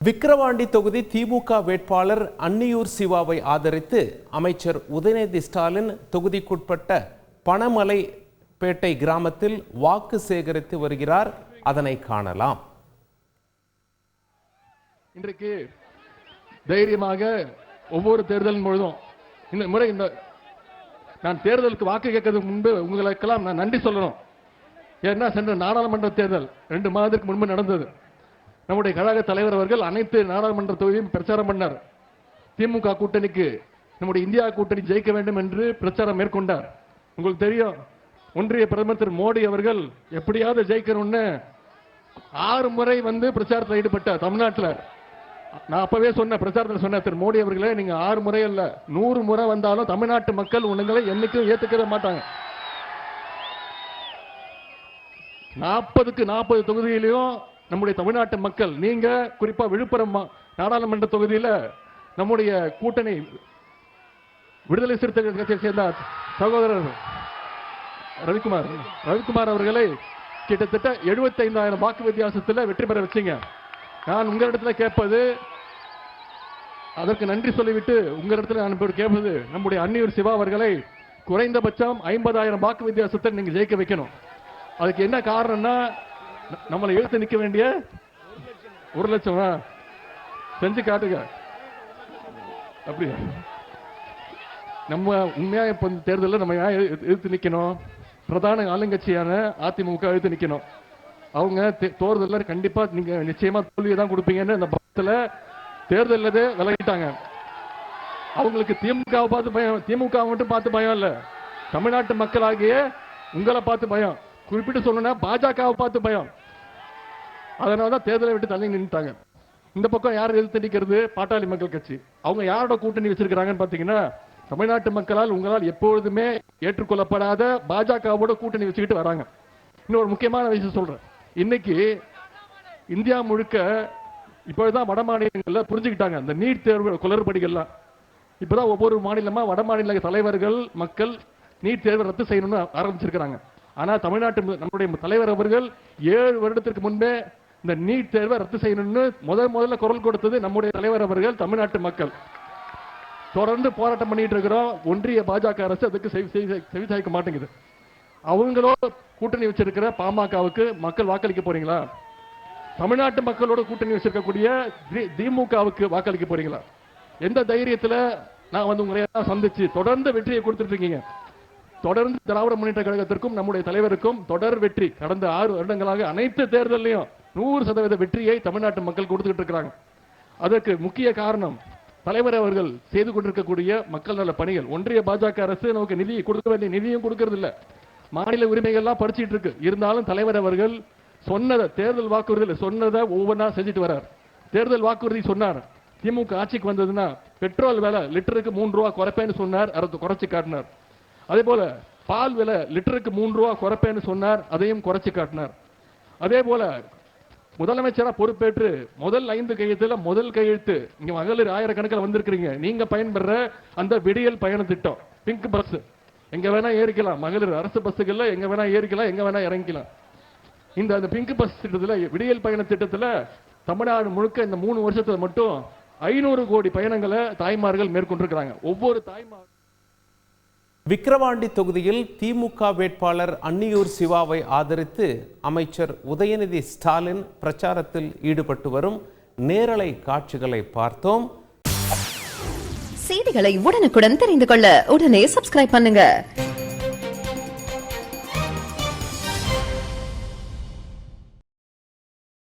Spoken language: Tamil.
விக்கிரவாண்டி தொகுதி திமுக வேட்பாளர் அன்னியூர் சிவாவை ஆதரித்து அமைச்சர் உதயநிதி ஸ்டாலின் தொகுதிக்குட்பட்ட பணமலைப்பேட்டை கிராமத்தில் வாக்கு சேகரித்து வருகிறார். அதனை காணலாம். இன்றைக்கு தைரியமாக ஒவ்வொரு தேர்தலின் பொழுதும் இந்த முறை நான் தேர்தலுக்கு வாக்கு கேட்கறதுக்கு முன்பு உங்களுக்கெல்லாம் நான் நன்றி சொல்லணும். ஏன்னா சென்ற நாடாளுமன்ற தேர்தல் 2 மாதத்துக்கு முன்பு நடந்தது. நம்முடைய கழக தலைவர் அவர்கள் அனைத்து நாடாளுமன்ற தொகுதியும் பிரச்சாரம் பண்ணார். திமுக கூட்டணிக்கு நம்முடைய இந்தியா கூட்டணி ஜெயிக்க வேண்டும் என்று பிரச்சாரம் மேற்கொண்டார். உங்களுக்கு தெரியும், ஒன்றிய பிரதமர் திரு மோடி அவர்கள் எப்படியாவது ஜெயிக்கணும்னு 6 முறை பிரச்சாரத்தில் ஈடுபட்டார் தமிழ்நாட்டில். நான் அப்பவே சொன்ன பிரச்சாரத்தில் சொன்ன திரு மோடி அவர்களே, நீங்க 6 முறை அல்ல 100 முறை வந்தாலும் தமிழ்நாட்டு மக்கள் உங்களை என்னைக்கும் ஏத்துக்கவே மாட்டாங்க. 40க்கு 40 தொகுதியிலையும் நம்முடைய தமிழ்நாட்டு மக்கள், நீங்க குறிப்பா விழுப்புரம் நாடாளுமன்ற தொகுதியில நம்முடைய கூட்டணி விடுதலை சிறுத்தைகள் கட்சியை சேர்ந்த சகோதரர் ரவிக்குமார் அவர்களை கிட்டத்தட்ட 75,000 வாக்கு வித்தியாசத்தில் வெற்றி பெற வச்சீங்க. நான் உங்களிடத்துல கேட்பது, அதற்கு நன்றி சொல்லிவிட்டு உங்களிடத்துல நான் கேட்பது, நம்முடைய அன்னியூர் சிவா அவர்களை குறைந்தபட்சம் 50,000 வாக்கு வித்தியாசத்தை நீங்க ஜெயிக்க வைக்கணும். அதுக்கு என்ன காரணம்னா, நம்மளை எழுத்து நிக்க வேண்டிய 1 லட்சம் செஞ்சு காட்டுங்க. அப்படி நம்ம உண்மையா இப்ப தேர்தலில் நம்ம எழுத்து நிக்கணும். பிரதான ஆளுங்கட்சியான அதிமுக எழுத்து நிக்கணும். அவங்க தேர்தலில் கண்டிப்பா நீங்க நிச்சயமா தோல்வியை தான் கொடுப்பீங்கன்னு அந்த பக்கத்துல தேர்தலில் விலகிட்டாங்க. அவங்களுக்கு திமுக பார்த்து பயம், திமுக மட்டும் பார்த்து பயம் இல்ல, தமிழ்நாட்டு மக்களாகிய உங்களை பார்த்து பயம். குறிப்பிட்டு சொல்லணும்னா பாஜகவை பார்த்து பயம். அதனாலதான் தேர்தலை விட்டு தள்ளி நின்றுட்டாங்க. இந்த பக்கம் யார் எதிர்த்து நிற்கிறது? பாட்டாளி மக்கள் கட்சி. அவங்க யாரோட கூட்டணி வச்சிருக்காங்கன்னு பாத்தீங்கன்னா, தமிழ்நாட்டு மக்களால் உங்களால் எப்பொழுதுமே ஏற்றுக்கொள்ளப்படாத பாஜகவோட கூட்டணி வச்சுக்கிட்டு வராங்க. இன்னொரு முக்கியமான விஷயம் சொல்றேன். இன்னைக்கு இந்தியா முழுக்க இப்போதான் வட மாநிலங்கள்ல புரிஞ்சுக்கிட்டாங்க அந்த நீட் தேர்வு குளறுபடிகள்லாம். இப்பதான் ஒவ்வொரு மாநிலமா வட மாநில தலைவர்கள் மக்கள் நீட் தேர்வை ரத்து செய்யணும்னு ஆரம்பிச்சிருக்கிறாங்க. ஆனா தமிழ்நாட்டு நம்முடைய தலைவர் அவர்கள் 7 வருடத்திற்கு முன்பே இந்த நீட் தேர்வை ரத்து செய்யணும்னு முதல்ல குரல் கொடுத்தது நம்முடைய தலைவர் அவர்கள். தமிழ்நாட்டு மக்கள் தொடர்ந்து போராட்டம் பண்ணிட்டு இருக்கிறோம். ஒன்றிய பாஜக அரசு அதுக்கு செவிசாய்க்க மாட்டேங்குது. அவங்களோட கூட்டணி வச்சிருக்கிற பாமகவுக்கு மக்கள் வாக்களிக்க போறீங்களா? தமிழ்நாட்டு மக்களோட கூட்டணி வச்சிருக்கக்கூடிய திமுகவுக்கு வாக்களிக்க போறீங்களா? எந்த தைரியத்துல நான் உங்களை சந்திச்சு தொடர்ந்து வெற்றியை கொடுத்துட்டு இருக்கீங்க? தொடர்ந்து திராவிட முன்னேற்ற கழகத்திற்கும் நம்முடைய தலைவருக்கும் தொடர் வெற்றி. கடந்த 6 வருடங்களாக அனைத்து தேர்தலையும் 100% வெற்றியை தமிழ்நாட்டு மக்கள் கொடுத்துக்கிட்டு இருக்கிறாங்க. அதற்கு முக்கிய காரணம் தலைவர் அவர்கள் செய்து கொண்டிருக்கக்கூடிய மக்கள் நல பணிகள். ஒன்றிய பாஜக அரசு நமக்கு நிதி கொடுக்க வேண்டிய நிதியும் கொடுக்கறது இல்ல, மாநில உரிமைகள்லாம் பறிச்சிட்டு இருக்கு. இருந்தாலும் தலைவர் அவர்கள் சொன்னதை, தேர்தல் வாக்குறுதியில் சொன்னதை ஒவ்வொன்றா செஞ்சுட்டு வர்றார். தேர்தல் வாக்குறுதி சொன்னார், திமுக ஆட்சிக்கு வந்ததுன்னா பெட்ரோல் விலை லிட்டருக்கு 3 ரூபா குறைப்பேன்னு சொன்னார், அதை குறைச்சு காட்டினார். அதே போல பால் விலை லிட்டருக்கு 3 ரூபா குறைப்பேன்னு சொன்னார், அதையும் குறைச்சு காட்டினார். அதே போல முதலமைச்சரா பொறுப்பேற்று முதல் 5 கையெழுத்துல முதல் கையெழுத்து இங்க மகளிர் ஆயிரக்கணக்கில் வந்திருக்கிறீங்க. நீங்க பயன்பெற அந்த விடியல் பயண திட்டம், பிங்க் பஸ், எங்க வேணா ஏறிக்கலாம். மகளிர் அரசு பஸ்ஸுகள்ல எங்க வேணா ஏறிக்கலாம், எங்க வேணா இறங்கிக்கலாம். இந்த பிங்க் பஸ் திட்டத்துல, விடியல் பயண திட்டத்துல தமிழ்நாடு முழுக்க இந்த 3 வருஷத்துல மட்டும் 500 கோடி பயணங்களை தாய்மார்கள் மேற்கொண்டிருக்கிறாங்க. ஒவ்வொரு தாய்மார். விக்கிரவாண்டி தொகுதியில் திமுக வேட்பாளர் அன்னியூர் சிவாவை ஆதரித்து அமைச்சர் உதயநிதி ஸ்டாலின் பிரச்சாரத்தில் ஈடுபட்டு வரும் நேரலை காட்சிகளை பார்த்தோம். செய்திகளை உடனுக்குடன் தெரிந்து கொள்ள உடனே சப்ஸ்கிரைப் பண்ணுங்க.